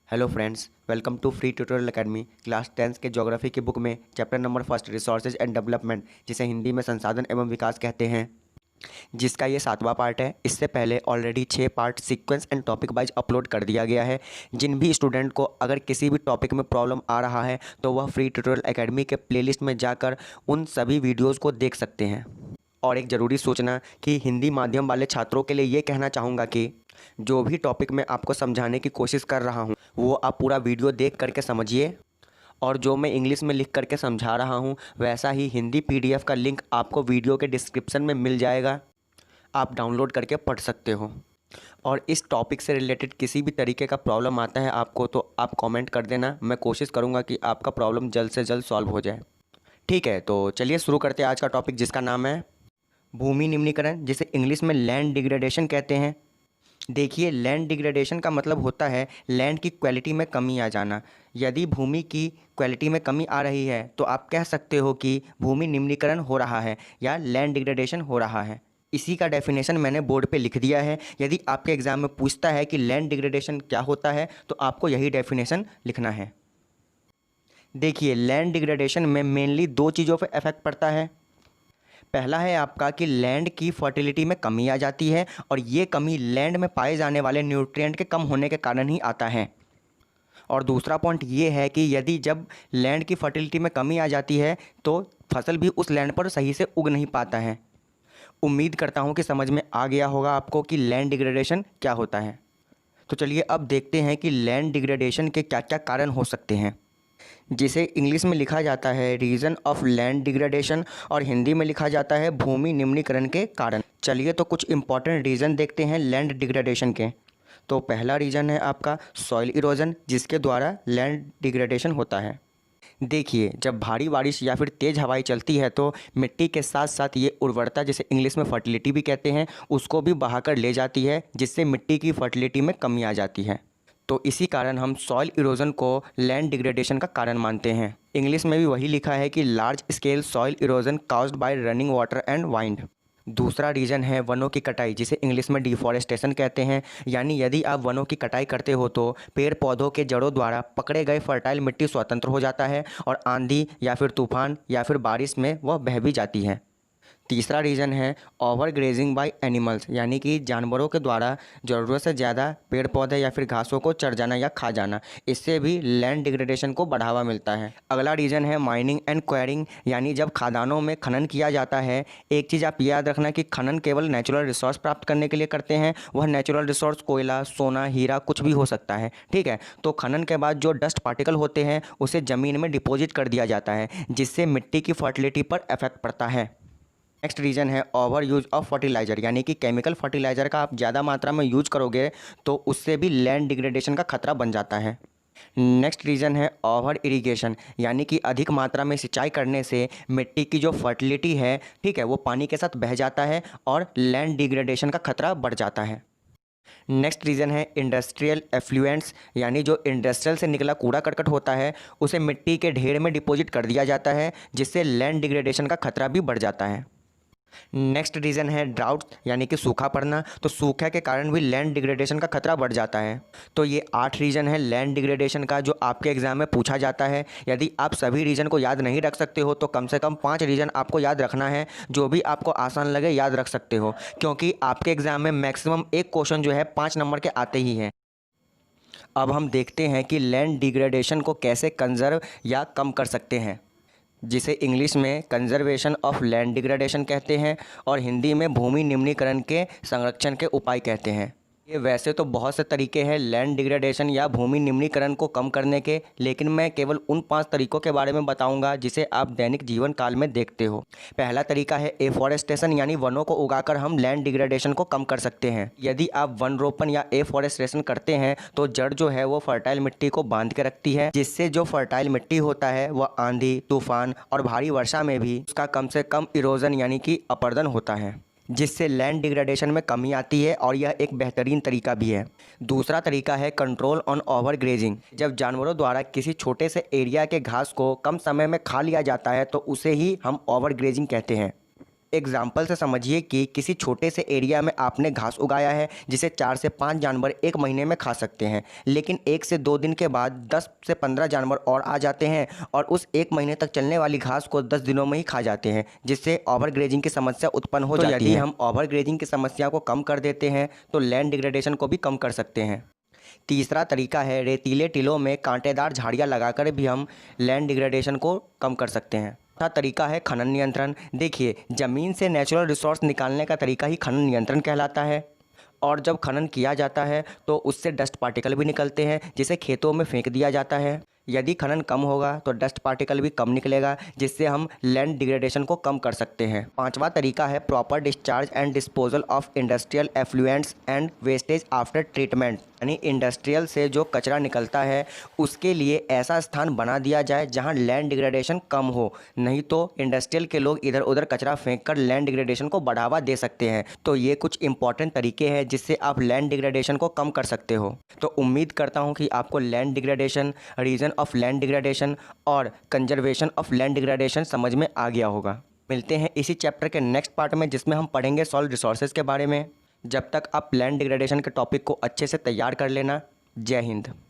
Hello friends, welcome to free tutorial academy. Class 10th के geography की book में chapter number first resources and development, जिसे हिंदी में संसाधन एवं विकास कहते हैं, जिसका ये 7वां पार्ट है। इससे पहले already 6 part sequence and topic wise upload कर दिया गया है। जिन भी स्टूडेंट को अगर किसी भी टॉपिक में प्रॉब्लम आ रहा है तो वह फ्री ट्यूटोरियल एकेडमी के प्लेलिस्ट में जाकर उन सभी वीडियोज़ को देख सकते हैं। और एक ज़रूरी सूचना कि हिंदी माध्यम वाले छात्रों के लिए ये कहना चाहूँगा कि जो भी टॉपिक मैं आपको समझाने की कोशिश कर रहा हूँ वो आप पूरा वीडियो देख करके समझिए, और जो मैं इंग्लिश में लिख करके समझा रहा हूँ वैसा ही हिंदी पीडीएफ का लिंक आपको वीडियो के डिस्क्रिप्शन में मिल जाएगा, आप डाउनलोड करके पढ़ सकते हो। और इस टॉपिक से रिलेटेड किसी भी तरीके का प्रॉब्लम आता है आपको तो आप कमेंट कर देना, मैं कोशिश करूँगा कि आपका प्रॉब्लम जल्द से जल्द सॉल्व हो जाए। ठीक है, तो चलिए शुरू करते हैं आज का टॉपिक, जिसका नाम है भूमि निम्नीकरण, जिसे इंग्लिश में लैंड डिग्रेडेशन कहते हैं। देखिए, लैंड डिग्रेडेशन का मतलब होता है लैंड की क्वालिटी में कमी आ जाना। यदि भूमि की क्वालिटी में कमी आ रही है तो आप कह सकते हो कि भूमि निम्नीकरण हो रहा है या लैंड डिग्रेडेशन हो रहा है। इसी का डेफिनेशन मैंने बोर्ड पे लिख दिया है। यदि आपके एग्ज़ाम में पूछता है कि लैंड डिग्रेडेशन क्या होता है तो आपको यही डेफिनेशन लिखना है। देखिए, लैंड डिग्रेडेशन में मेनली 2 चीज़ों पर इफेक्ट पड़ता है। पहला है आपका कि लैंड की फर्टिलिटी में कमी आ जाती है, और ये कमी लैंड में पाए जाने वाले न्यूट्रिएंट के कम होने के कारण ही आता है। और दूसरा पॉइंट ये है कि यदि जब लैंड की फर्टिलिटी में कमी आ जाती है तो फसल भी उस लैंड पर सही से उग नहीं पाता है। उम्मीद करता हूँ कि समझ में आ गया होगा आपको कि लैंड डिग्रेडेशन क्या होता है। तो चलिए अब देखते हैं कि लैंड डिग्रेडेशन के क्या क्या कारण हो सकते हैं, जिसे इंग्लिश में लिखा जाता है रीज़न ऑफ लैंड डिग्रेडेशन और हिंदी में लिखा जाता है भूमि निम्नीकरण के कारण। चलिए तो कुछ इंपॉर्टेंट रीज़न देखते हैं लैंड डिग्रेडेशन के। तो पहला रीज़न है आपका सॉइल इरोजन, जिसके द्वारा लैंड डिग्रेडेशन होता है। देखिए, जब भारी बारिश या फिर तेज़ हवाएं चलती है तो मिट्टी के साथ साथ ये उर्वरता, जिसे इंग्लिश में फर्टिलिटी भी कहते हैं, उसको भी बहाकर ले जाती है, जिससे मिट्टी की फर्टिलिटी में कमी आ जाती है। तो इसी कारण हम सॉइल इरोजन को लैंड डिग्रेडेशन का कारण मानते हैं। इंग्लिश में भी वही लिखा है कि large scale soil erosion caused bye running water and wind. दूसरा रीज़न है वनों की कटाई, जिसे इंग्लिश में डिफॉरेस्टेशन कहते हैं। यानी यदि आप वनों की कटाई करते हो तो पेड़ पौधों के जड़ों द्वारा पकड़े गए फर्टाइल मिट्टी स्वतंत्र हो जाता है और आंधी या फिर तूफान या फिर बारिश में वह बह भी जाती है। तीसरा रीज़न है ओवर ग्रेजिंग बाय एनिमल्स, यानी कि जानवरों के द्वारा ज़रूरत से ज़्यादा पेड़ पौधे या फिर घासों को चर जाना या खा जाना। इससे भी लैंड डिग्रेडेशन को बढ़ावा मिलता है। अगला रीज़न है माइनिंग एंड क्वायरिंग, यानी जब खदानों में खनन किया जाता है। एक चीज़ आप याद रखना कि खनन केवल नेचुरल रिसोर्स प्राप्त करने के लिए करते हैं। वह नेचुरल रिसोर्स कोयला, सोना, हीरा कुछ भी हो सकता है। ठीक है, तो खनन के बाद जो डस्ट पार्टिकल होते हैं उसे ज़मीन में डिपॉजिट कर दिया जाता है, जिससे मिट्टी की फर्टिलिटी पर इफेक्ट पड़ता है। नेक्स्ट रीज़न है ओवर यूज ऑफ फर्टिलाइज़र, यानी कि केमिकल फर्टिलाइज़र का आप ज़्यादा मात्रा में यूज करोगे तो उससे भी लैंड डिग्रेडेशन का खतरा बन जाता है। नेक्स्ट रीज़न है ओवर इरिगेशन, यानी कि अधिक मात्रा में सिंचाई करने से मिट्टी की जो फर्टिलिटी है, ठीक है, वो पानी के साथ बह जाता है और लैंड डिग्रेडेशन का खतरा बढ़ जाता है। नेक्स्ट रीज़न है इंडस्ट्रियल एफ्लुएंट्स, यानी जो इंडस्ट्रियल से निकला कूड़ा करकट होता है उसे मिट्टी के ढेर में डिपॉजिट कर दिया जाता है, जिससे लैंड डिग्रेडेशन का खतरा भी बढ़ जाता है। नेक्स्ट रीज़न है ड्राउट, यानी कि सूखा पड़ना। तो सूखे के कारण भी लैंड डिग्रेडेशन का खतरा बढ़ जाता है। तो ये 8 रीज़न है लैंड डिग्रेडेशन का जो आपके एग्जाम में पूछा जाता है। यदि आप सभी रीज़न को याद नहीं रख सकते हो तो कम से कम 5 रीज़न आपको याद रखना है, जो भी आपको आसान लगे याद रख सकते हो, क्योंकि आपके एग्जाम में मैक्सिमम एक क्वेश्चन जो है 5 नंबर के आते ही हैं। अब हम देखते हैं कि लैंड डिग्रेडेशन को कैसे कंजर्व या कम कर सकते हैं, जिसे इंग्लिश में कंजर्वेशन ऑफ लैंड डिग्रेडेशन कहते हैं और हिंदी में भूमि निम्नीकरण के संरक्षण के उपाय कहते हैं। ये वैसे तो बहुत से तरीके हैं लैंड डिग्रेडेशन या भूमि निम्नीकरण को कम करने के, लेकिन मैं केवल उन 5 तरीकों के बारे में बताऊंगा जिसे आप दैनिक जीवन काल में देखते हो। पहला तरीका है एफॉरेस्टेशन, यानी वनों को उगाकर हम लैंड डिग्रेडेशन को कम कर सकते हैं। यदि आप वन रोपण या एफॉरेस्टेशन करते हैं तो जड़ जो है वो फर्टाइल मिट्टी को बांध के रखती है, जिससे जो फर्टाइल मिट्टी होता है वह आंधी, तूफान और भारी वर्षा में भी उसका कम से कम इरोजन यानी कि अपरदन होता है, जिससे लैंड डिग्रेडेशन में कमी आती है और यह एक बेहतरीन तरीका भी है। दूसरा तरीका है कंट्रोल ऑन ओवर ग्रेजिंग। जब जानवरों द्वारा किसी छोटे से एरिया के घास को कम समय में खा लिया जाता है तो उसे ही हम ओवर ग्रेजिंग कहते हैं। एग्जाम्पल से समझिए कि किसी छोटे से एरिया में आपने घास उगाया है जिसे 4 से 5 जानवर एक महीने में खा सकते हैं, लेकिन 1 से 2 दिन के बाद 10 से 15 जानवर और आ जाते हैं और उस एक महीने तक चलने वाली घास को 10 दिनों में ही खा जाते हैं, जिससे ओवरग्रेजिंग की समस्या उत्पन्न हो जाती है। यदि हम ओवरग्रेजिंग की समस्या को कम कर देते हैं तो लैंड डिग्रेडेशन को भी कम कर सकते हैं। तीसरा तरीका है रेतीले टीलों में कांटेदार झाड़ियाँ लगाकर भी हम लैंड डिग्रेडेशन को कम कर सकते हैं। चौथा तरीका है खनन नियंत्रण। देखिए, ज़मीन से नेचुरल रिसोर्स निकालने का तरीका ही खनन नियंत्रण कहलाता है और जब खनन किया जाता है तो उससे डस्ट पार्टिकल भी निकलते हैं जिसे खेतों में फेंक दिया जाता है। यदि खनन कम होगा तो डस्ट पार्टिकल भी कम निकलेगा, जिससे हम लैंड डिग्रेडेशन को कम कर सकते हैं। पांचवा तरीका है proper discharge and disposal of industrial effluents and wastage after treatment. यानी इंडस्ट्रियल से जो कचरा निकलता है उसके लिए ऐसा स्थान बना दिया जाए जहां लैंड डिग्रेडेशन कम हो, नहीं तो इंडस्ट्रियल के लोग इधर उधर कचरा फेंक कर लैंड डिग्रेडेशन को बढ़ावा दे सकते हैं। तो ये कुछ इंपॉर्टेंट तरीके हैं जिससे आप लैंड डिग्रेडेशन को कम कर सकते हो। तो उम्मीद करता हूँ कि आपको land degradation, reason of land degradation और कंजर्वेशन ऑफ लैंड डिग्रेडेशन समझ में आ गया होगा। मिलते हैं इसी चैप्टर के नेक्स्ट पार्ट में जिसमें हम पढ़ेंगे सॉइल रिसोर्सेज के बारे में। जब तक आप लैंड डिग्रेडेशन के टॉपिक को अच्छे से तैयार कर लेना। जय हिंद।